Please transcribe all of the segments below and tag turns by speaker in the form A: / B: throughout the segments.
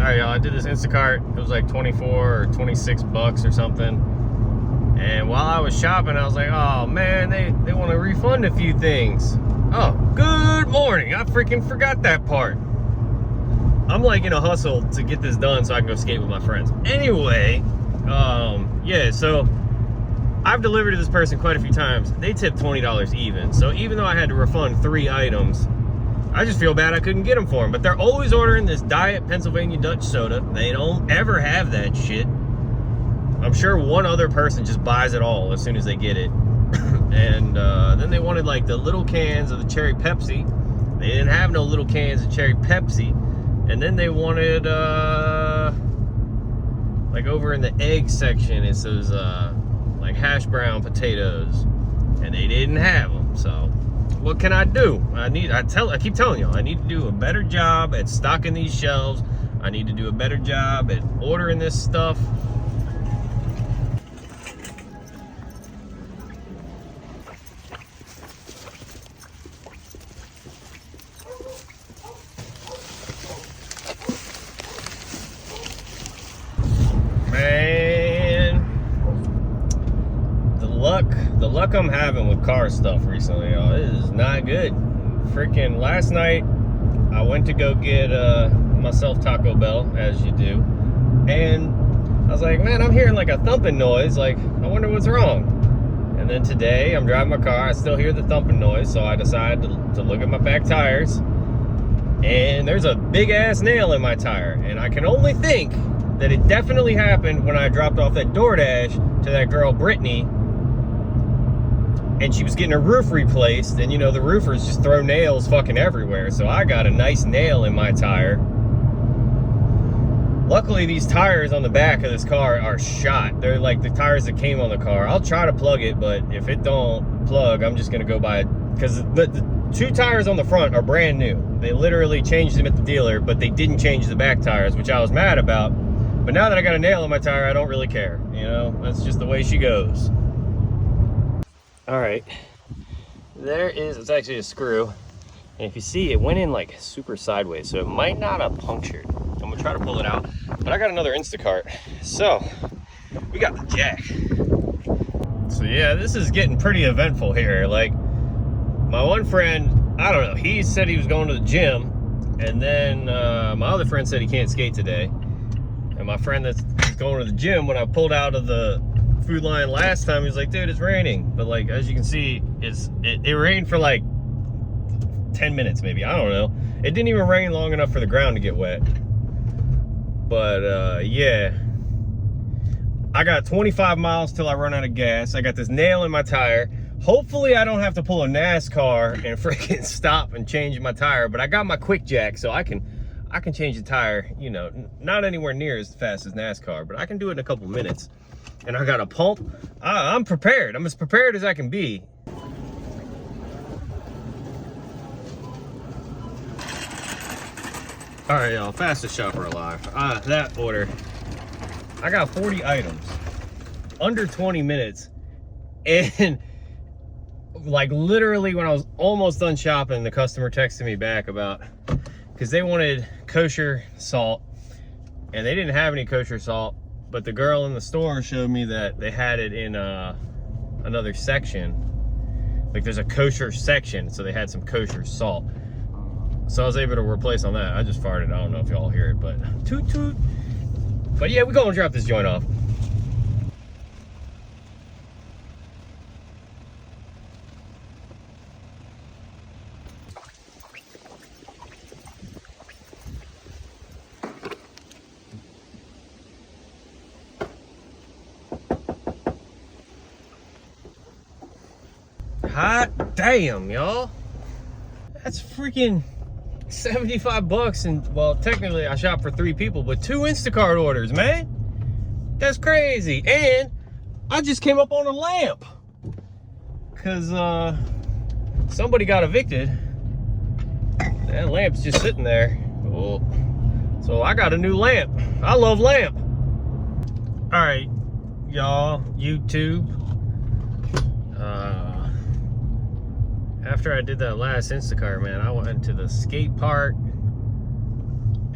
A: right, y'all, I did this Instacart. It was like 24 or 26 bucks or something. And while I was shopping, I was like, oh man, they want to refund a few things. Oh, good morning. I freaking forgot that part. I'm like in a hustle to get this done so I can go skate with my friends. Anyway, yeah, so I've delivered to this person quite a few times. They tipped $20 even. So even though I had to refund 3 items, I just feel bad I couldn't get them for them. But they're always ordering this Diet Pennsylvania Dutch soda. They don't ever have that shit. I'm sure one other person just buys it all as soon as they get it. And then they wanted like the little cans of the cherry Pepsi. They didn't have no little cans of cherry Pepsi. And then they wanted, like over in the egg section, it says like hash brown potatoes. And they didn't have them, so what can I do? I keep telling y'all, I need to do a better job at stocking these shelves. I need to do a better job at ordering this stuff. Man, the luck I'm having with car stuff recently, y'all, it is not good. Freaking last night, I went to go get myself Taco Bell, as you do, and I was like, man, I'm hearing like a thumping noise, like, I wonder what's wrong. And then today, I'm driving my car, I still hear the thumping noise, so I decided to look at my back tires, and there's a big ass nail in my tire, and I can only think that it definitely happened when I dropped off that Doordash to that girl, Brittany, and she was getting her roof replaced, and you know, the roofers just throw nails fucking everywhere, so I got a nice nail in my tire. Luckily, these tires on the back of this car are shot. They're like the tires that came on the car. I'll try to plug it, but if it don't plug, I'm just gonna go buy it, because the 2 tires on the front are brand new. They literally changed them at the dealer, but they didn't change the back tires, which I was mad about. But now that I got a nail in my tire, I don't really care. You know, that's just the way she goes. All right, it's actually a screw. And if you see, it went in like super sideways, so it might not have punctured. I'm gonna try to pull it out, but I got another Instacart. So we got the jack. So yeah, this is getting pretty eventful here. Like my one friend, I don't know, he said he was going to the gym, and then my other friend said he can't skate today. And my friend that's going to the gym, when I pulled out of the food line last time, he was like, dude, it's raining. But like, as you can see, it rained for like 10 minutes maybe, I don't know. It didn't even rain long enough for the ground to get wet. But yeah, I got 25 miles till I run out of gas. I got this nail in my tire. Hopefully I don't have to pull a NASCAR and freaking stop and change my tire, but I got my quick jack, so I can change the tire, you know, not anywhere near as fast as NASCAR, but I can do it in a couple minutes. And I got a pump. I'm prepared. I'm as prepared as I can be. All right, y'all, fastest shopper alive. That order, I got 40 items, under 20 minutes. And like literally when I was almost done shopping, the customer texted me back about, because they wanted kosher salt and they didn't have any kosher salt, but the girl in the store showed me that they had it in another section. Like there's a kosher section, so they had some kosher salt. So I was able to replace on that. I just farted. I don't know if y'all hear it, but toot toot. But yeah, we're gonna drop this joint off. Hot damn, y'all. That's freaking 75 bucks, and well, technically I shopped for 3 people, but 2 Instacart orders, man. That's crazy. And I just came up on a lamp because somebody got evicted. That lamp's just sitting there. Oh. So I got a new lamp. I love lamp. All right, y'all, YouTube. After I did that last Instacart, man, I went to the skate park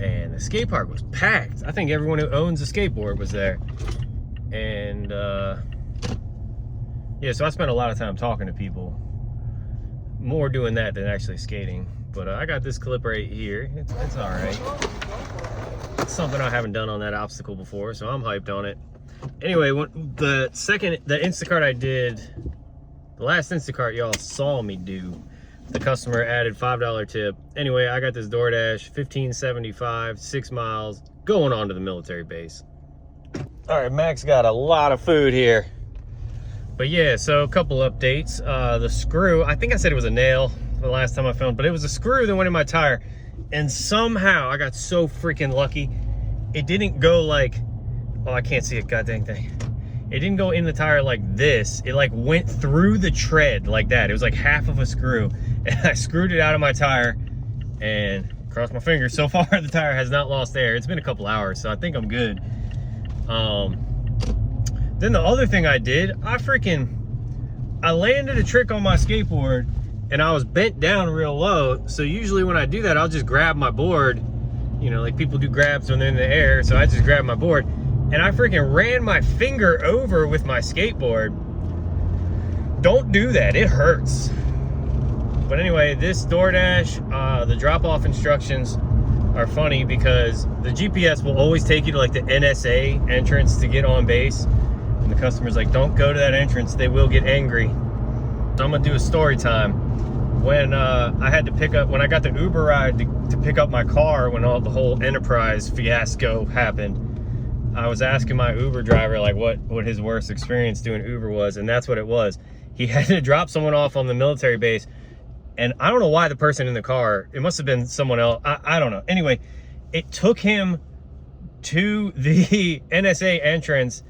A: and the skate park was packed. I think everyone who owns a skateboard was there. And yeah, so I spent a lot of time talking to people, more doing that than actually skating. But I got this clip right here. It's all right. It's something I haven't done on that obstacle before, so I'm hyped on it. Anyway, the Instacart I did, the last Instacart y'all saw me do, the customer added $5 tip. Anyway, I got this DoorDash, $15.75, 6 miles, going on to the military base. All right, Max got a lot of food here. But yeah, so a couple updates. The screw, I think I said it was a nail the last time I filmed, but it was a screw that went in my tire. And somehow I got so freaking lucky. It didn't go like, oh, I can't see it, god dang thing. It didn't go in the tire like this. It like went through the tread like that. It was like half of a screw. And I screwed it out of my tire and crossed my fingers. So far, the tire has not lost air. It's been a couple hours, so I think I'm good. Then the other thing I did, I landed a trick on my skateboard and I was bent down real low. So usually when I do that, I'll just grab my board, you know, like people do grabs when they're in the air. So I just grabbed my board and I freaking ran my finger over with my skateboard. Don't do that, it hurts. But anyway, this DoorDash, the drop-off instructions are funny because the GPS will always take you to like the NSA entrance to get on base. And the customer's like, don't go to that entrance, they will get angry. So I'm gonna do a story time. When I had to pick up, when I got the Uber ride to pick up my car, when the whole Enterprise fiasco happened, I was asking my Uber driver like what his worst experience doing Uber was, and that's what it was. He had to drop someone off on the military base, and I don't know why the person in the car, it must have been someone else, I don't know. Anyway, it took him to the NSA entrance,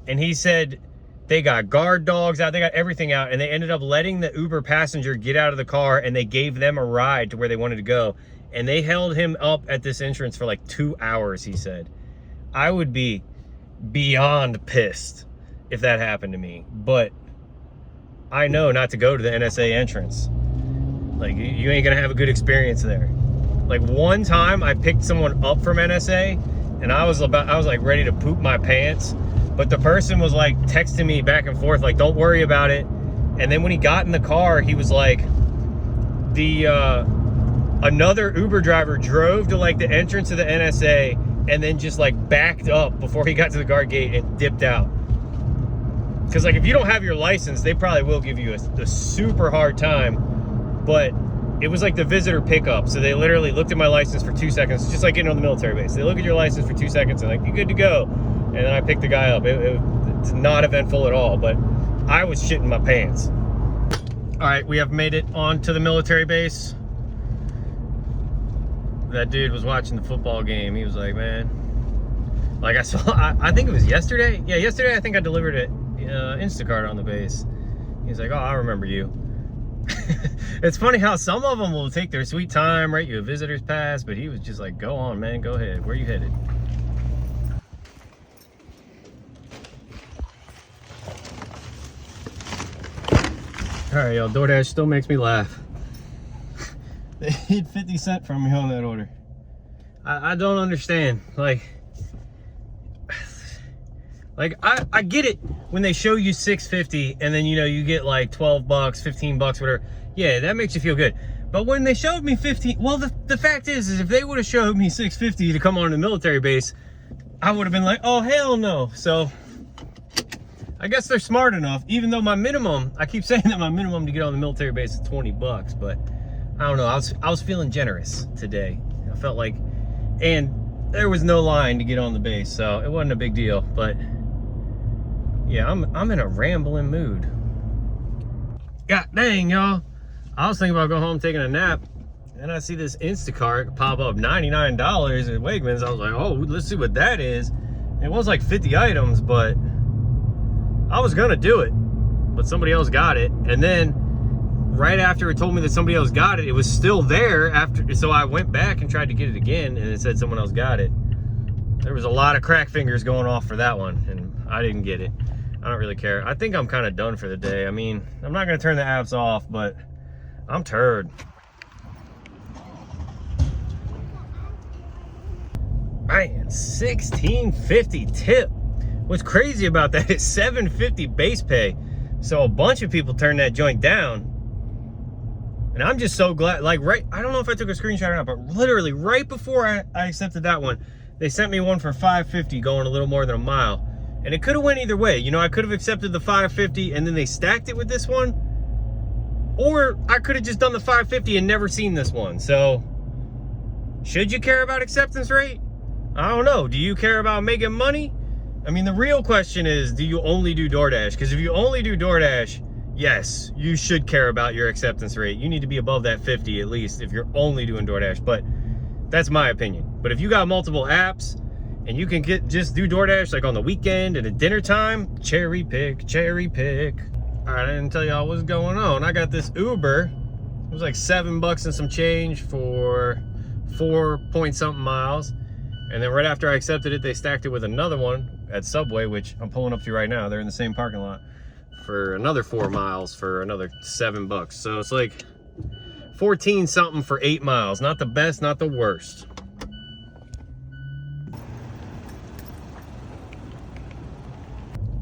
A: and he said they got guard dogs out, they got everything out, and they ended up letting the Uber passenger get out of the car, and they gave them a ride to where they wanted to go. And they held him up at this entrance for like 2 hours, he said. I would be beyond pissed if that happened to me, but I know not to go to the NSA entrance. Like, you ain't gonna have a good experience there. Like, one time I picked someone up from NSA and I was like ready to poop my pants, but the person was like texting me back and forth like, don't worry about it. And then when he got in the car, he was like, another Uber driver drove to like the entrance of the NSA and then just like backed up before he got to the guard gate and dipped out. Because like, if you don't have your license, they probably will give you a super hard time. But it was like the visitor pickup. So they literally looked at my license for 2 seconds, just like getting on the military base. They look at your license for 2 seconds and like, you good to go. And then I picked the guy up. It's not eventful at all, but I was shitting my pants. All right, we have made it onto the military base. That dude was watching the football game. He was like, man, like I think it was yesterday. Yeah, yesterday I think I delivered an Instacart on the base. He's like, oh, I remember you. It's funny how some of them will take their sweet time, write you a visitor's pass, but he was just like, go on, man, go ahead. Where you headed? All right, y'all, DoorDash still makes me laugh. They hid 50 cents from me on that order. I don't understand. Like I get it when they show you $6.50 and then, you know, you get like 12 bucks, 15 bucks, whatever. Yeah, that makes you feel good. But when they showed me 15, well, the fact is if they would have showed me $6.50 to come on the military base, I would have been like, oh, hell no. So I guess they're smart enough, even though my minimum, I keep saying that my minimum to get on the military base is 20 bucks, but I don't know. I was feeling generous today. I felt like, and there was no line to get on the base, so it wasn't a big deal. But yeah, I'm in a rambling mood. God dang, y'all. I was thinking about going home taking a nap, and I see this Instacart pop up $99 at Wegmans. I was like, oh, let's see what that is. It was like 50 items, but I was gonna do it, but somebody else got it. And then right after it told me that somebody else got it, it was still there after. So I went back and tried to get it again, and it said someone else got it. There was a lot of crack fingers going off for that one, and I didn't get it. I don't really care. I think I'm kind of done for the day. I mean, I'm not gonna turn the apps off, but I'm turd. Man, $16.50 tip. What's crazy about that is $7.50 base pay. So a bunch of people turned that joint down. And I'm just so glad, like I don't know if I took a screenshot or not, but literally right before I accepted that one, they sent me one for $5.50 going a little more than a mile. And it could have went either way. You know, I could have accepted the $5.50 and then they stacked it with this one. Or I could have just done the $5.50 and never seen this one. So, should you care about acceptance rate? I don't know. Do you care about making money? I mean, the real question is, do you only do DoorDash? Because if you only do DoorDash, yes, you should care about your acceptance rate. You need to be above that 50 at least if you're only doing DoorDash. But that's my opinion. But if you got multiple apps and you can just do DoorDash like on the weekend and at dinner time, cherry pick, cherry pick. All right, I didn't tell y'all what's going on. I got this Uber. It was like $7 and some change for 4-point-something miles. And then right after I accepted it, they stacked it with another one at Subway, which I'm pulling up to right now. They're in the same parking lot for another 4 miles for another $7. So it's like 14-something for 8 miles. Not the best, not the worst.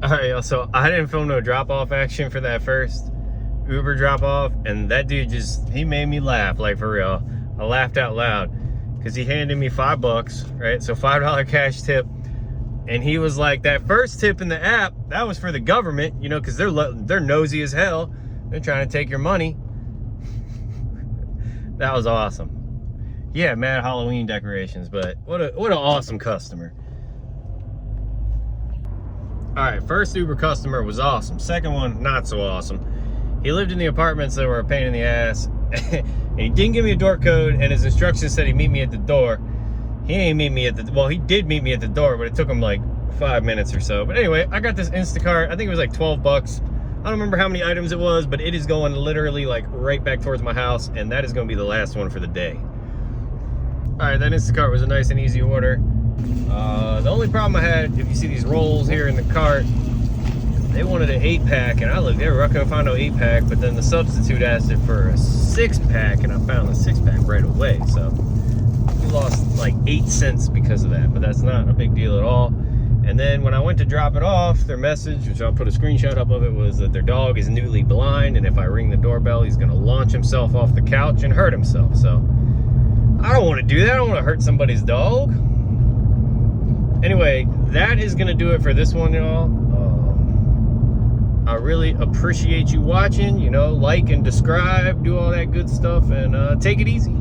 A: All right, y'all, so I didn't film no drop-off action for that first Uber drop-off, and that dude he made me laugh, like for real. I laughed out loud. Because he handed me $5, right? So $5 cash tip. And he was like, that first tip in the app, that was for the government, you know, because they're nosy as hell. They're trying to take your money. That was awesome. Yeah, mad Halloween decorations, but what an awesome customer. All right, first Uber customer was awesome. Second one, not so awesome. He lived in the apartments that were a pain in the ass. And he didn't give me a door code, and his instructions said he'd meet me at the door. He ain't meet me at the, well, he did meet me at the door, but it took him like 5 minutes or so. But anyway, I got this Instacart. I think it was like $12. I don't remember how many items it was, but it is going literally like right back towards my house, and that is going to be the last one for the day. All right, that Instacart was a nice and easy order. The only problem I had, if you see these rolls here in the cart, they wanted an 8-pack, and I looked everywhere. I couldn't find no 8-pack, but then the substitute asked it for a 6-pack, and I found the 6-pack right away. So we lost like 8 cents because of that, but that's not a big deal at all. And then when I went to drop it off, their message, which I'll put a screenshot up of it, was that their dog is newly blind, and if I ring the doorbell, he's gonna launch himself off the couch and hurt himself. So I don't want to do that. I don't want to hurt somebody's dog. Anyway, that is gonna do it for this one, y'all. I really appreciate you watching. You know, like and subscribe, do all that good stuff, and take it easy.